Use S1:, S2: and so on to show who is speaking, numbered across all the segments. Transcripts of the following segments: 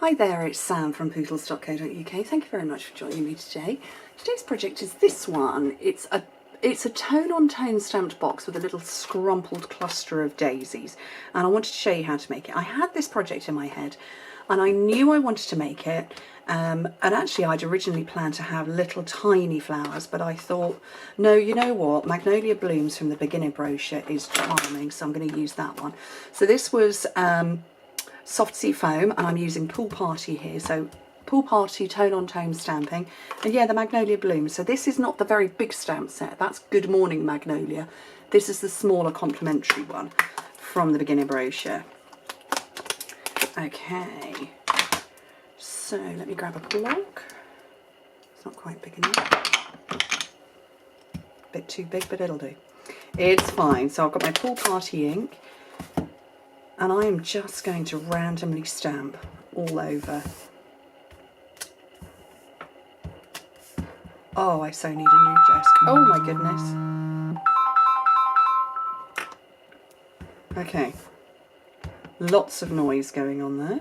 S1: Hi there, it's Sam from poodles.co.uk. Thank you very much for joining me today. Today's project is this one. It's a tone-on-tone stamped box with a little scrumpled cluster of daisies, and I wanted to show you how to make it. I had this project in my head and I knew I wanted to make it, and actually I'd originally planned to have little tiny flowers, but I thought, no, you know what, Magnolia Blooms from the beginner brochure is charming, so I'm going to use that one. So this was soft sea foam, and I'm using Pool Party here, so Pool Party tone-on-tone stamping, and yeah, the Magnolia Blooms. So this is not the very big stamp set, that's Good Morning Magnolia. This is the smaller complimentary one from the beginner brochure. Okay, so let me grab a block. It's not quite big enough. Bit too big, but it'll do. It's fine. So I've got my Pool Party ink, and I am just going to randomly stamp all over. Oh, I so need a new desk. Oh my goodness. Okay. Lots of noise going on there.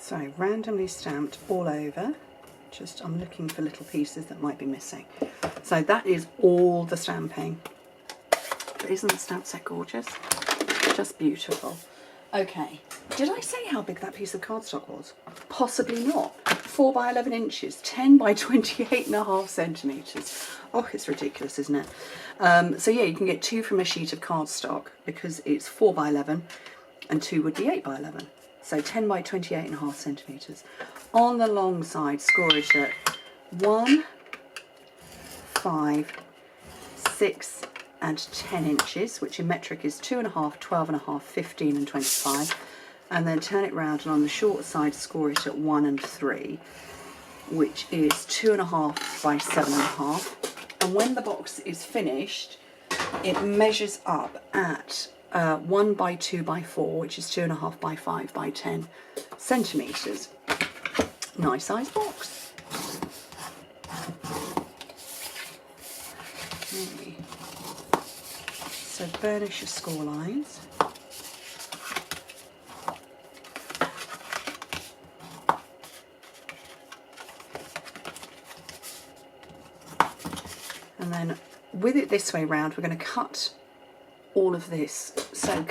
S1: So randomly stamped all over, just I'm looking for little pieces that might be missing. So that is all the stamping. But isn't the stamp set gorgeous? Just beautiful. Okay, did I say how big that piece of cardstock was? Possibly not. 4 by 11 inches, 10 by 28.5 centimetres. Oh, it's ridiculous, isn't it? So yeah, you can get 2 from a sheet of cardstock because it's 4 by 11 and 2 would be 8 by 11. So 10 by 28.5 centimetres. On the long side, score it at 1, 5, 6 and 10 inches, which in metric is 2.5, 12.5, 15 and 25. And then turn it round, and on the short side, score it at 1 and 3, which is 2.5 by 7.5. And when the box is finished, it measures up at 1 by 2 by 4, which is 2.5 by 5 by 10 centimetres. Nice size box. Okay. So burnish your score lines. And then with it this way round, we're going to cut all of this. So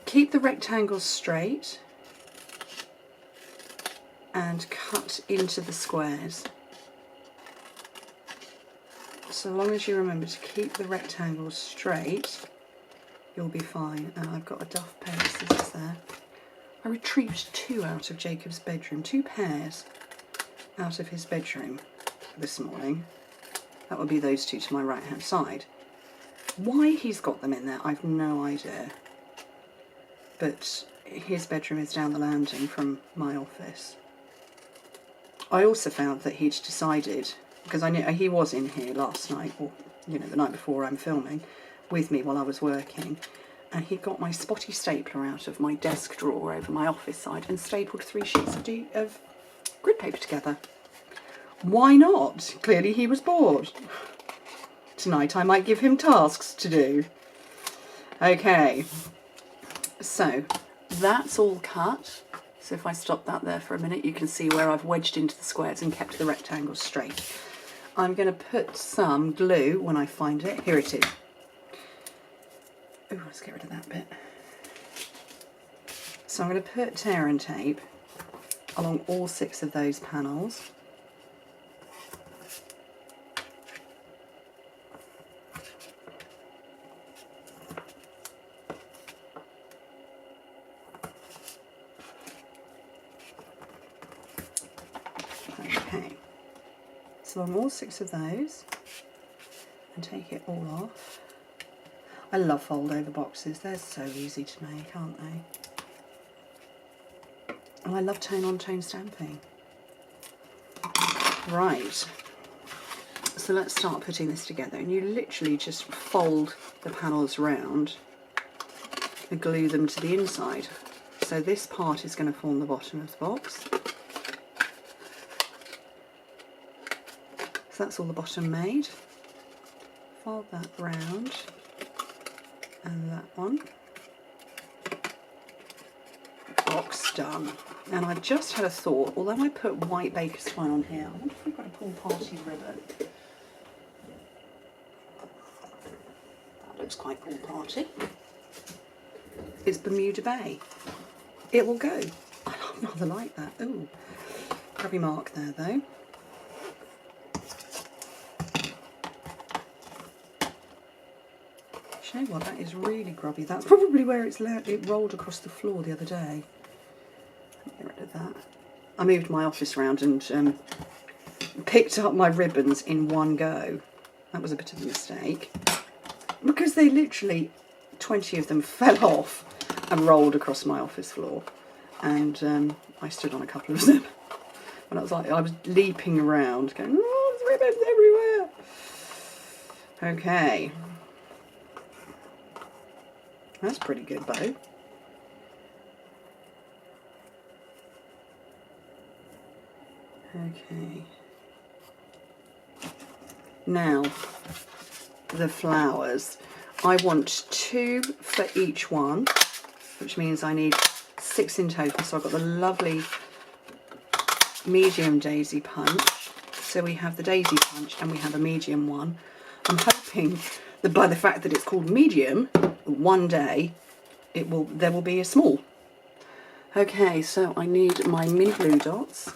S1: keep the rectangles straight and cut into the squares. So long as you remember to keep the rectangles straight, you'll be fine. And I've got a duff pair of scissors there. I retrieved 2 out of Jacob's bedroom, 2 pairs out of his bedroom this morning. That would be those 2 to my right hand side. Why he's got them in there, I've no idea. But his bedroom is down the landing from my office. I also found that he'd decided, because I knew he was in here last night, or you know, the night before I'm filming, with me while I was working, and he got my spotty stapler out of my desk drawer over my office side and stapled 3 sheets of grid paper together. Why not? Clearly he was bored. Tonight I might give him tasks to do. Okay, so that's all cut. So if I stop that there for a minute, you can see where I've wedged into the squares and kept the rectangles straight. I'm going to put some glue when I find it. Here it is. Oh, let's get rid of that bit. So I'm going to put tear and tape along all 6 of those panels. Okay, so along all 6 of those, and take it all off. I love fold over boxes, they're so easy to make, aren't they? And I love tone on tone stamping. Right, So let's start putting this together, and you literally just fold the panels round and glue them to the inside. So this part is going to form the bottom of the box. So that's all the bottom made. Fold that round, and that one. Box done. And I just had a thought, although I put white baker's twine on here, I wonder if we've got a pool party ribbon. That looks quite pool party. It's Bermuda Bay. It will go. I rather like that. Ooh, grubby mark there though. Do you know what? That is really grubby. That's probably where it rolled across the floor the other day. Let me get rid of that. I moved my office around and picked up my ribbons in one go. That was a bit of a mistake. Because they literally, 20 of them fell off and rolled across my office floor. And I stood on a couple of them. And I was leaping around going, oh, there's ribbons everywhere. Okay. That's pretty good bow. Okay. Now, the flowers. I want 2 for each one, which means I need 6 in total. So I've got the lovely medium daisy punch. So we have the daisy punch and we have a medium one. I'm hoping that by the fact that it's called medium, one day there will be a small. Okay, so I need my mini glue dots,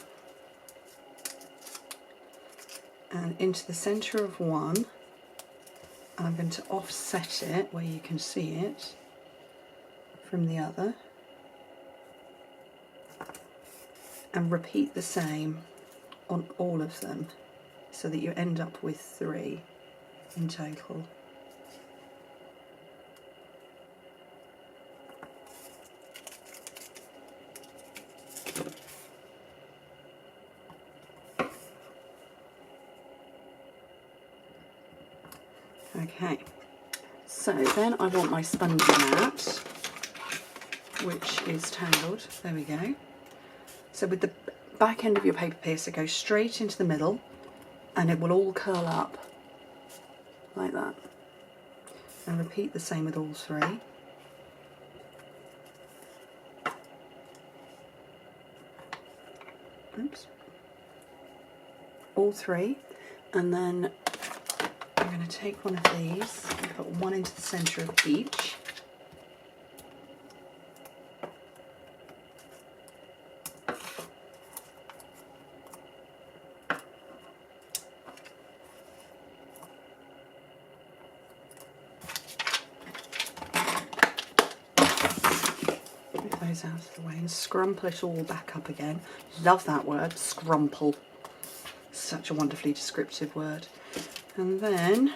S1: and into the centre of one, and I'm going to offset it where you can see it from the other, and repeat the same on all of them so that you end up with 3 in total. Okay, so then I want my spongy mat, which is tangled. There we go. So with the back end of your paper piercer, go straight into the middle and it will all curl up like that. And repeat the same with all 3. Oops. All 3, and then I'm going to take one of these and put one into the centre of each. Move those out of the way and scrumple it all back up again. Love that word, scrumple. Such a wonderfully descriptive word. And then,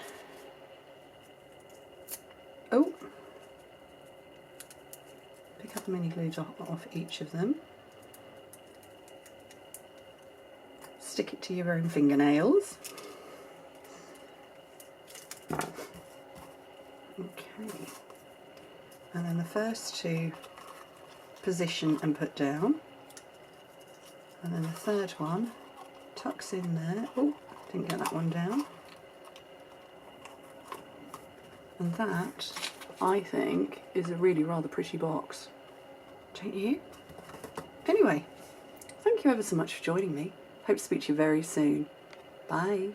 S1: oh, pick up a mini glue dot off each of them. Stick it to your own fingernails. Okay. And then the first 2 position and put down. And then the third one tucks in there. Oh, didn't get that one down. And that, I think, is a really rather pretty box. Don't you? Anyway, thank you ever so much for joining me. Hope to speak to you very soon. Bye.